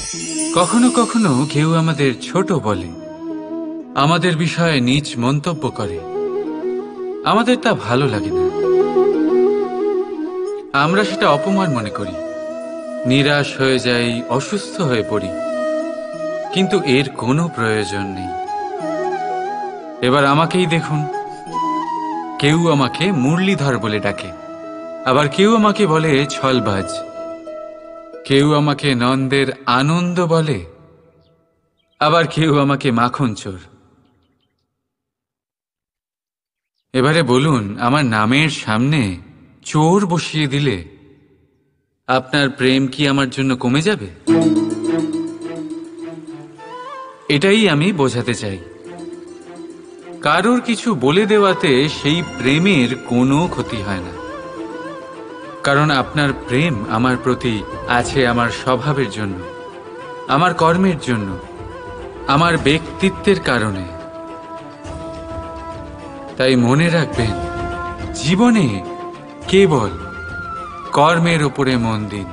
কখনো কখনো কেউ আমাদের ছোট বলে, আমাদের বিষয়ে নীচ মন্তব্য করে। আমাদের তা ভালো লাগে না, আমরা সেটা অপমান মনে করি, নিরাশ হয়ে যাই, অসুস্থ হয়ে পড়ি। কিন্তু এর কোনো প্রয়োজন নেই। এবার আমাকেই দেখুন, কেউ আমাকে মুরলীধর বলে ডাকে, আবার কেউ আমাকে বলে ছলবাজ, কেউ আমাকে নন্দের আনন্দ বলে, আবার কেউ আমাকে মাখন চোর। এবারে বলুন, আমার নামের সামনে চোর বসিয়ে দিলে আপনার প্রেম কি আমার জন্য কমে যাবে? এটাই আমি বোঝাতে চাই। কারোর কিছু বলে দেওয়াতে সেই প্রেমের কোনো ক্ষতি হয় না, কারণ আপনার প্রেম আমার প্রতি আছে আমার স্বভাবের জন্য, আমার কর্মের জন্য, আমার ব্যক্তিত্বের কারণে। তাই মনে রাখবেন, জীবনে কেবল কর্মের উপরে মন দিন,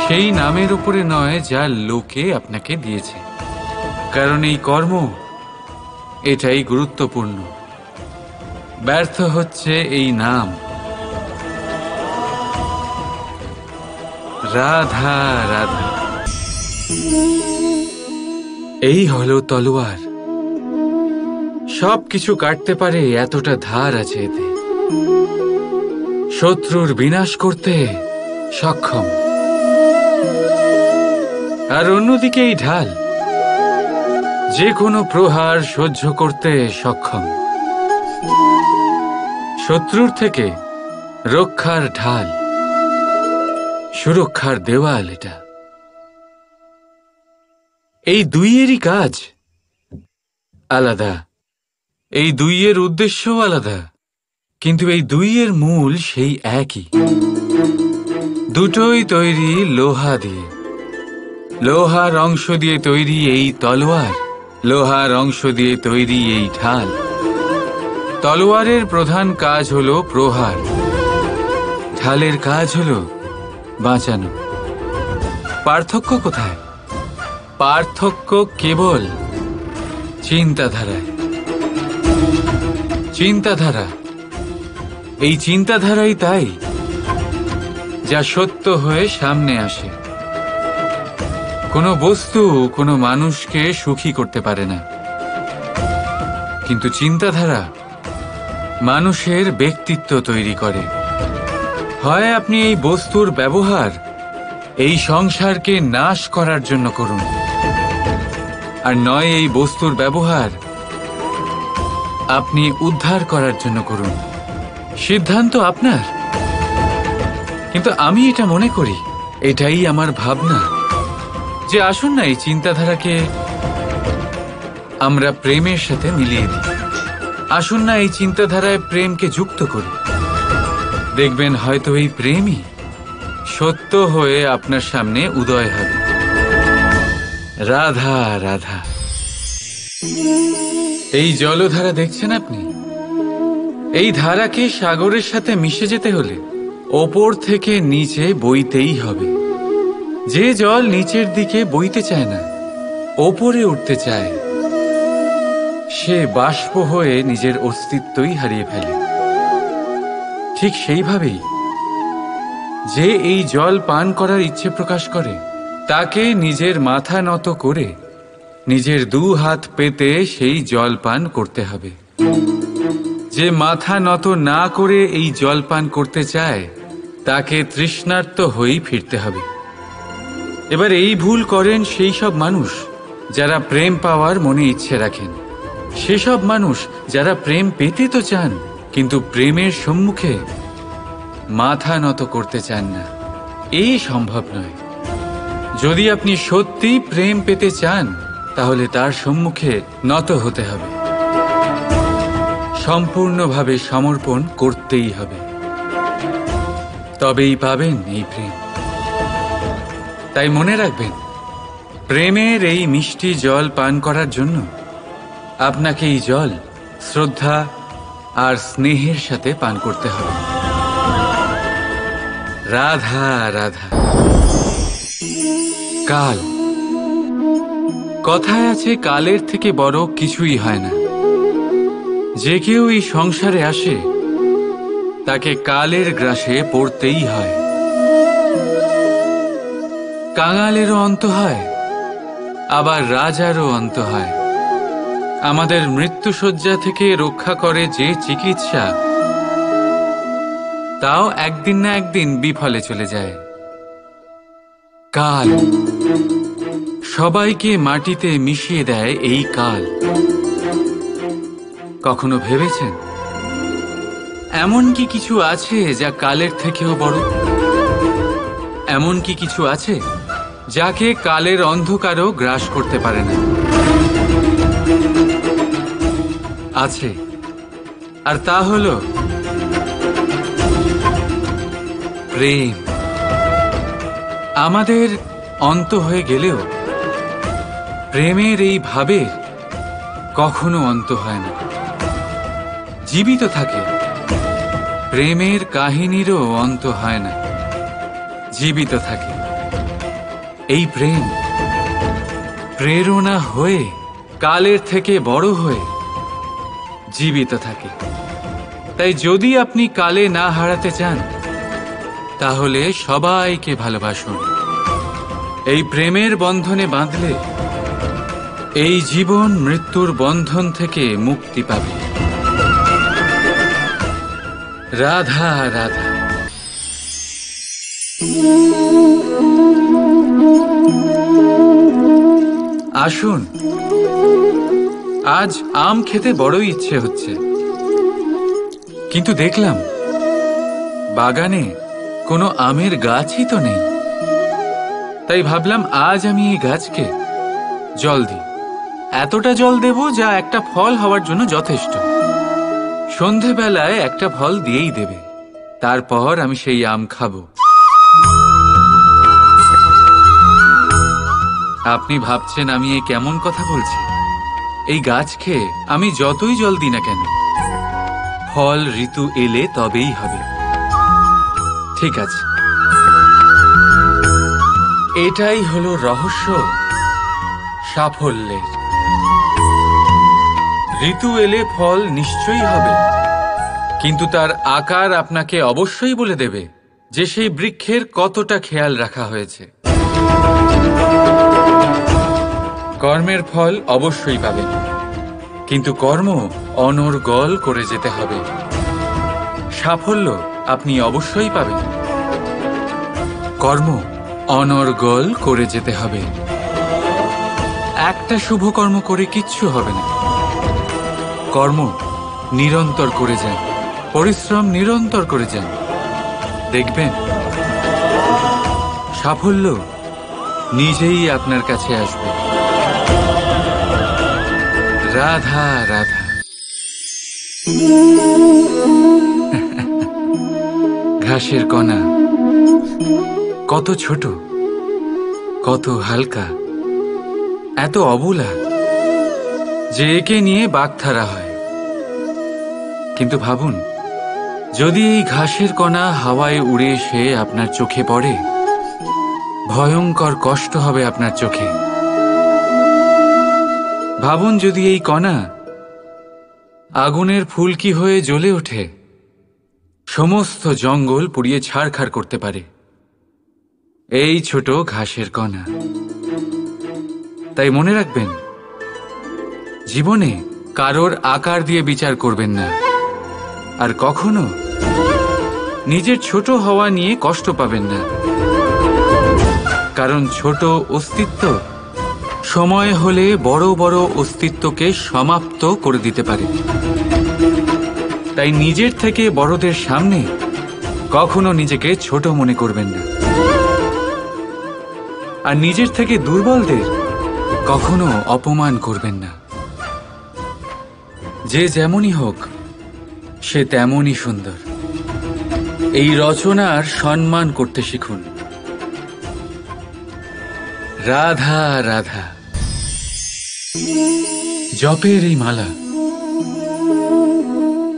সেই নামের উপরে নয় যা লোকে আপনাকে দিয়েছে, কারণ এই কর্ম এটাই গুরুত্বপূর্ণ। ব্যর্থ হচ্ছে এই নাম। রাধা রাধা। এই হলো তলোয়ার, সবকিছু কাটতে পারে, এতটা ধার আছে এতে। শত্রুর বিনাশ করতে সক্ষম, আর অন্যদিকে এই ঢাল যে কোনো প্রহার সহ্য করতে সক্ষম। শত্রুর থেকে রক্ষার ঢাল, সুরক্ষার দেওয়াল এটা। এই দুইয়েরই কাজ আলাদা, এই দুইয়ের উদ্দেশ্যও আলাদা, কিন্তু এই দুইয়ের মূল সেই একই। দুটোই তৈরি লোহা দিয়ে, লোহার অংশ দিয়ে তৈরি এই তলোয়ার, লোহার অংশ দিয়ে তৈরি এই ঢাল। তলোয়ারের প্রধান কাজ হলো প্রহার, ঢালের কাজ হলো বাঁচানো। পার্থক্য কোথায়? পার্থক্য কেবল চিন্তাধারায়। চিন্তাধারা, এই চিন্তাধারাই তাই যা সত্য হয়ে সামনে আসে। কোনো বস্তু কোনো মানুষকে সুখী করতে পারে না, কিন্তু চিন্তাধারা মানুষের ব্যক্তিত্ব তৈরি করে। হয় আপনি এই বস্তুর ব্যবহার এই সংসারকে নাশ করার জন্য করুন, আর নয় এই বস্তুর ব্যবহার আপনি উদ্ধার করার জন্য করুন। সিদ্ধান্ত আপনার, কিন্তু আমি এটা মনে করি, এটাই আমার ভাবনা, যে আসুন না এই চিন্তাধারাকে আমরা প্রেমের সাথে মিলিয়ে দিই। আসুন না এই চিন্তাধারায় প্রেমকে যুক্ত করি। দেখবেন হয়তো এই প্রেমই সত্য হয়ে আপনার সামনে উদয় হবে। রাধা রাধা। এই জলধারা দেখছেন আপনি? এই ধারাকে সাগরের সাথে মিশে যেতে হলে ওপর থেকে নিচে বইতেই হবে। যে জল নিচের দিকে বইতে চায় না, ওপরে উঠতে চায়, সে বাষ্প হয়ে নিজের অস্তিত্বই হারিয়ে ফেলে। ঠিক সেইভাবেই যে এই জল পান করার ইচ্ছে প্রকাশ করে, তাকে নিজের মাথা নত করে নিজের দু হাত পেতে সেই জল পান করতে হবে। যে মাথা নত না করে এই জল পান করতে চায়, তাকে তৃষ্ণার্ত হয়েই ফিরতে হবে। এবার এই ভুল করেন সেই সব মানুষ যারা প্রেম পাওয়ার মনে ইচ্ছে রাখেন, সেসব মানুষ যারা প্রেম পেতে তো চান, কিন্তু প্রেমের সম্মুখে মাথা নত করতে চান না। এই সম্ভব নয়। যদি আপনি সত্যি প্রেম পেতে চান, তাহলে তার সম্মুখে নত হতে হবে, সম্পূর্ণভাবে সমর্পণ করতেই হবে, তবেই পাবেন এই প্রেম। তাই মনে রাখবেন, প্রেমের এই মিষ্টি জল পান করার জন্য আপনাকে এই জল শ্রদ্ধা আর স্নেহের সাথে পান করতে হবে। রাধা রাধা। কাল। কথায় আছে, কালের থেকে বড় কিছুই হয় না। যে কেউ এই সংসারে আসে তাকে কালের গ্রাসে পড়তেই হয়। কাঙালেরও অন্ত হয়, আবার রাজারও অন্ত হয়। আমাদের মৃত্যুশয্যা থেকে রক্ষা করে যে চিকিৎসা, তাও একদিন না একদিন বিফলে চলে যায়। কাল সবাইকে মাটিতে মিশিয়ে দেয়। এই কাল কখনো ভেবেছেন এমন কি কিছু আছে যা কালের থেকেও বড়? এমন কি কিছু আছে যাকে কালের অন্ধকারও গ্রাস করতে পারে না? আছে, আর তা হলো প্রেম। আমাদের অন্ত হয়ে গেলেও প্রেমের এই ভাবের কখনো অন্ত হয় না, জীবিত থাকে। প্রেমের কাহিনীরও অন্ত হয় না, জীবিত থাকে। এই প্রেম প্রেরণা হয়ে কালের থেকে বড় হয়ে জীবিত থাকে। তাই যদি আপনি কালে না হারাতে চান, তাহলে সবাইকে ভালোবাসুন। এই প্রেমের বন্ধনে বাঁধলে এই জীবন মৃত্যুর বন্ধন থেকে মুক্তি পাবে। রাধা রাধা। আসুন, আজ আম খেতে বড়ই ইচ্ছে হচ্ছে, কিন্তু দেখলাম বাগানে কোনো আমের গাছই তো নেই। তাই ভাবলাম আজ আমি এই গাছকে জল দিই। এতটা জল দেব যা একটা ফল হওয়ার জন্য যথেষ্ট। সন্ধেবেলায় একটা ফল দিয়েই দেবে, তারপর আমি সেই আম খাবো। আপনি ভাবছেন আমি এই কেমন কথা বলছি? এই গাছকে আমি যতই জল দিই না কেন, ফল ঋতু এলে তবেই হবে। ঠিক আছে, এটাই হলো রহস্য সাফল্যের। ঋতু এলে ফল নিশ্চয়ই হবে, কিন্তু তার আকার আপনাকে অবশ্যই বলে দেবে যে সেই বৃক্ষের কতটা খেয়াল রাখা হয়েছে। কর্মের ফল অবশ্যই পাবেন, কিন্তু কর্ম অনর্গল করে যেতে হবে। সাফল্য আপনি অবশ্যই পাবেন, কর্ম অনর্গল করে যেতে হবে। একটা শুভ কর্ম করে কিচ্ছু হবে না। কর্ম নিরন্তর করে যান, পরিশ্রম নিরন্তর করে যান, দেখবেন সাফল্য নিজেই আপনার কাছে আসবে। রাধা রাধা। ঘাসের কণা কত ছোট, কত হালকা, এত অবলা যে একে নিয়ে বাগধারা হয়। কিন্তু ভাবুন, যদি এই ঘাসের কণা হাওয়ায় উড়ে এসে আপনার চোখে পড়ে, ভয়ঙ্কর কষ্ট হবে আপনার চোখে। ভাবুন, যদি এই কণা আগুনের ফুলকি হয়ে জ্বলে ওঠে, সমস্ত জঙ্গল পুড়িয়ে ছারখার করতে পারে। এই ছোট ঘাসের কণা। তাই মনে রাখবেন, জীবনে কারোর আকার দিয়ে বিচার করবেন না, আর কখনো নিজের ছোট হওয়া নিয়ে কষ্ট পাবেন না। কারণ ছোট অস্তিত্ব সময় হলে বড় বড় অস্তিত্বকে সমাপ্ত করে দিতে পারে। তাই নিজের থেকে বড়দের সামনে কখনো নিজেকে ছোট মনে করবেন না, আর নিজের থেকে দুর্বলদের কখনো অপমান করবেন না। যে যেমনই হোক, সে তেমনই সুন্দর। এই রচনার সম্মান করতে শিখুন। রাধা রাধা। জপের এই মালা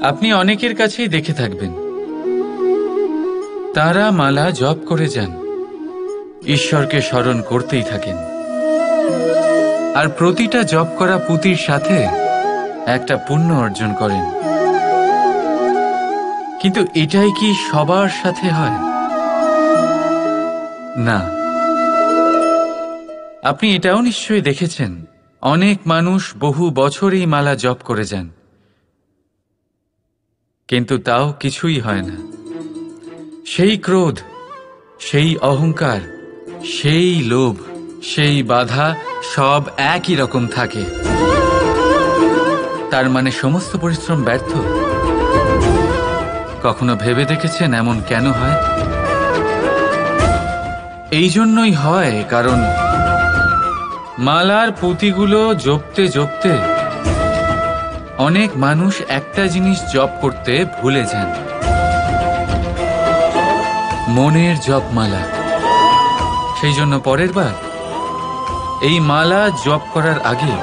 আপনি অনেকের কাছেই দেখে থাকবেন। তারা মালা জপ করে যান, ঈশ্বরকে স্মরণ করতেই থাকেন। আর প্রতিটা জপ করা পুঁতির সাথে একটা পুণ্য অর্জন করেন। কিন্তু এটাই কি সবার সাথে হয়? না। আপনি এটাও নিশ্চয়ই দেখেছেন, অনেক মানুষ বহু বছর এই মালা জপ করে যান, কিন্তু তাও কিছুই হয় না। সেই ক্রোধ, সেই অহংকার, সেই লোভ, সেই বাধা সব একই রকম থাকে। তার মানে সমস্ত পরিশ্রম ব্যর্থ। কখনো ভেবে দেখেছেন এমন কেন হয়? এই জন্যই হয় কারণ মালার পুঁতিগুলো জপতে জপতে অনেক মানুষ একটা জিনিস জপ করতে ভুলে যান, মনের জপমালা। সেই জন্য পরের বার এই মালা জপ করার আগে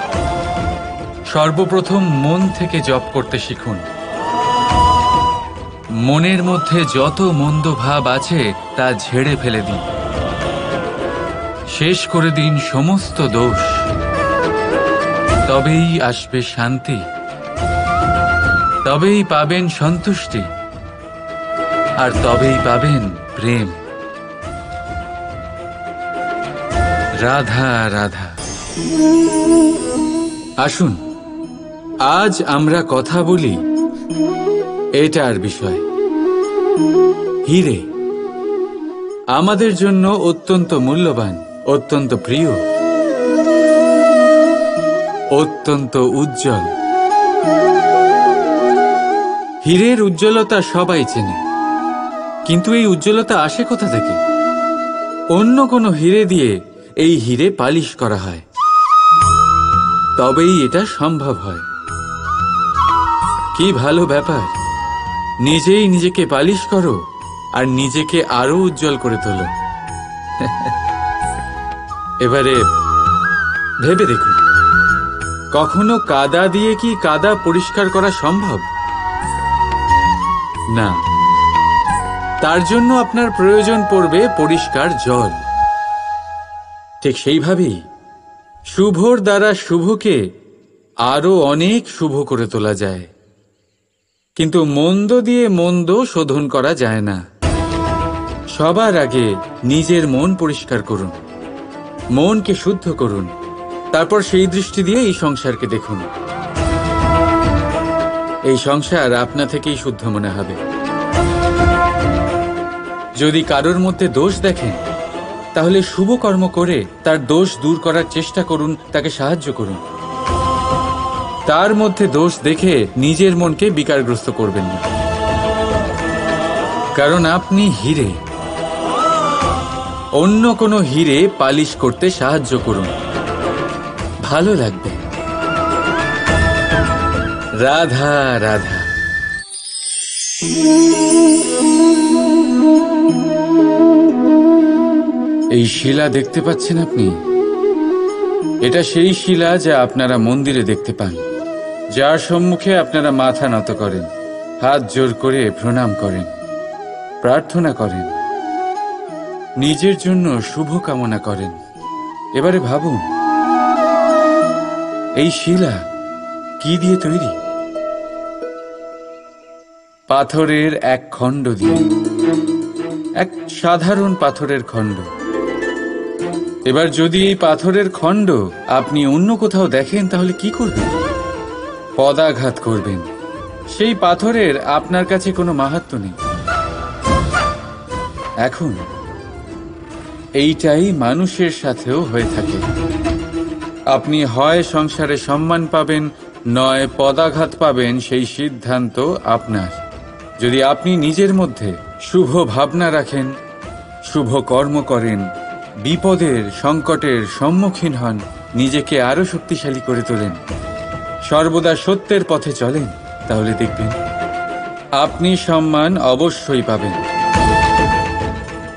সর্বপ্রথম মন থেকে জপ করতে শিখুন। মনের মধ্যে যত মন্দ ভাব আছে তা ঝেড়ে ফেলে দিন, শেষ করে দিন সমস্ত দোষ। তবেই আসবে শান্তি, তবেই পাবেন সন্তুষ্টি, আর তবেই পাবেন প্রেম। রাধা রাধা। আসুন আজ আমরা কথা বলি এটার বিষয়। হিরে আমাদের জন্য অত্যন্ত মূল্যবান, অত্যন্ত প্রিয়, অত্যন্ত উজ্জ্বল। হীরের উজ্জ্বলতা সবাই চেনে, কিন্তু এই উজ্জ্বলতা আসে কোথা থেকে? অন্য কোনো হিরে দিয়ে এই হিরে পালিশ করা হয়, তবেই এটা সম্ভব হয়। কি ভালো ব্যাপার! নিজেই নিজেকে পালিশ করো আর নিজেকে আরো উজ্জ্বল করে তোলো। এবারে ভেবে দেখুন, কখনো কাদা দিয়ে কি কাদা পরিষ্কার করা সম্ভব? না। তার জন্য আপনার প্রয়োজন পড়বে পরিষ্কার জল। ঠিক সেইভাবেই শুভর দ্বারা শুভকে আরো অনেক শুভ করে তোলা যায়, কিন্তু মন্দ দিয়ে মন্দ শোধন করা যায় না। সবার আগে নিজের মন পরিষ্কার করুন, মনকে শুদ্ধ করুন, তারপর সেই দৃষ্টি দিয়ে এই সংসারকে দেখুন। এই সংসার আপনা থেকেই শুদ্ধ মনে হবে। যদি কারোর মধ্যে দোষ দেখেন, তাহলে শুভ কর্ম করে তার দোষ দূর করার চেষ্টা করুন, তাকে সাহায্য করুন। তার মধ্যে দোষ দেখে নিজের মনকে বিকারগ্রস্ত করবেন না, কারণ আপনি হিরে। অন্য কোনো হিরে পালিশ করতে সাহায্য করুন, ভালো লাগবে। রাধা রাধা। এই শিলা দেখতে পাচ্ছেন আপনি? এটা সেই শিলা যা আপনারা মন্দিরে দেখতে পান, যার সম্মুখে আপনারা মাথা নত করেন, হাত জোর করে প্রণাম করেন, প্রার্থনা করেন, নিজের জন্য শুভ কামনা করেন। এবারে ভাবুন, এই শিলা কি দিয়ে তৈরি? পাথরের এক খণ্ড দিয়ে, এক সাধারণ পাথরের খণ্ড। এবার যদি এই পাথরের খণ্ড আপনি অন্য কোথাও দেখেন, তাহলে কি করবেন? পদাঘাত করবেন। সেই পাথরের আপনার কাছে কোনো মাহাত্ম্য নেই। এখন এইটাই মানুষের সাথেও হয়ে থাকে। আপনি হয় সংসারে সম্মান পাবেন, নয় পদাঘাত পাবেন, সেই সিদ্ধান্ত আপনার। যদি আপনি নিজের মধ্যে শুভ ভাবনা রাখেন, শুভ কর্ম করেন, বিপদের সংকটের সম্মুখীন হন, নিজেকে আরো শক্তিশালী করে তোলেন, সর্বদা সত্যের পথে চলেন, তাহলে দেখবেন আপনি সম্মান অবশ্যই পাবেন।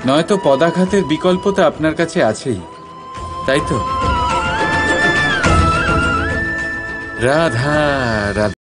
নয়তো পদাঘাতের বিকল্প তো আপনার কাছে আছেই, তাই তো? রাধা রাধা।